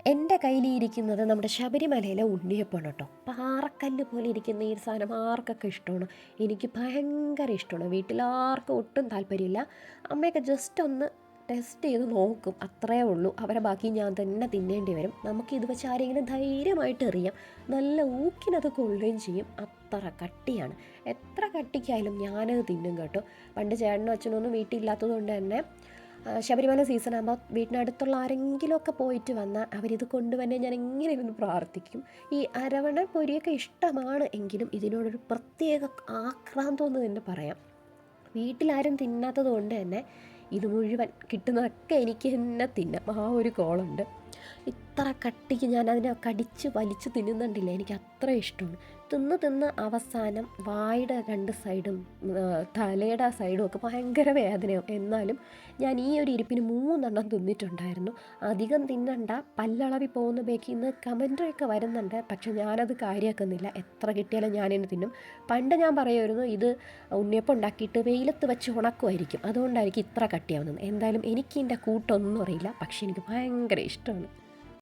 എൻ്റെ കയ്യിലിരിക്കുന്നത് നമ്മുടെ ശബരിമലയിലെ ഉണ്ണിയപ്പമാണ് കേട്ടോ. പാറക്കല്ല് പോലെ ഇരിക്കുന്ന ഈ സാധനം ആർക്കൊക്കെ ഇഷ്ടമാണ്. എനിക്ക് ഭയങ്കര ഇഷ്ടമാണ്. വീട്ടിലാർക്കും ഒട്ടും താല്പര്യമില്ല. അമ്മയൊക്കെ ജസ്റ്റ് ഒന്ന് ടെസ്റ്റ് ചെയ്ത് നോക്കും, അത്രയേ ഉള്ളൂ. അവരെ ബാക്കി ഞാൻ തന്നെ തിന്നേണ്ടി വരും. നമുക്കിത് വെച്ച് ആരെങ്കിലും ധൈര്യമായിട്ട് എറിയാം. നല്ല ഊക്കിനത് കൊള്ളുകയും ചെയ്യും. അത്ര കട്ടിയാണ്. എത്ര കട്ടിക്കായാലും ഞാനത് തിന്നും കേട്ടോ. പണ്ട് ചേട്ടനും അച്ഛനൊന്നും വീട്ടിലില്ലാത്തത് കൊണ്ട് തന്നെ ശബരിമല സീസൺ ആകുമ്പോൾ വീട്ടിനടുത്തുള്ള ആരെങ്കിലുമൊക്കെ പോയിട്ട് വന്നാൽ അവരിത് കൊണ്ടുവന്നെ ഞാൻ എങ്ങനെ ഇരുന്ന് പ്രാർത്ഥിക്കും. ഈ അരവണ പൊരിയൊക്കെ ഇഷ്ടമാണ് എങ്കിലും ഇതിനോടൊരു പ്രത്യേക ആക്രാന്തമെന്ന് തന്നെ പറയാം. വീട്ടിലാരും തിന്നാത്തത് കൊണ്ട് തന്നെ ഇത് മുഴുവൻ കിട്ടുന്നതൊക്കെ എനിക്ക് തന്നെ തിന്നാം. ആ ഒരു കോളുണ്ട്. ഇത്ര കട്ടിക്ക് ഞാൻ അതിനെ കടിച്ച് വലിച്ച് തിന്നുന്നുണ്ടില്ല. എനിക്ക് അത്ര ഇഷ്ടമാണ്. തിന്ന് അവസാനം വായുടെ രണ്ട് സൈഡും തലയുടെ സൈഡും ഒക്കെ ഭയങ്കര വേദനയാവും. എന്നാലും ഞാൻ ഈ ഒരു ഇരിപ്പിന് 3 തിന്നിട്ടുണ്ടായിരുന്നു. അധികം തിന്നണ്ട, പല്ലളവി പോകുന്ന ബേക്കിൽ നിന്ന് കമൻറ്റൊക്കെ വരുന്നുണ്ട്. പക്ഷെ ഞാനത് കാര്യമാക്കുന്നില്ല. എത്ര കിട്ടിയാലും ഞാനിന്ന് തിന്നും. പണ്ട് ഞാൻ പറയുമായിരുന്നു ഇത് ഉണ്ണിയപ്പം ഉണ്ടാക്കിയിട്ട് വെയിലത്ത് വെച്ച് ഉണക്കുമായിരിക്കും, അതുകൊണ്ടായിരിക്കും ഇത്ര കട്ടിയാവുന്നത്. എന്തായാലും എനിക്ക് ഇതിൻ്റെ കൂട്ടൊന്നും അറിയില്ല, പക്ഷെ എനിക്ക് ഭയങ്കര ഇഷ്ടമാണ്.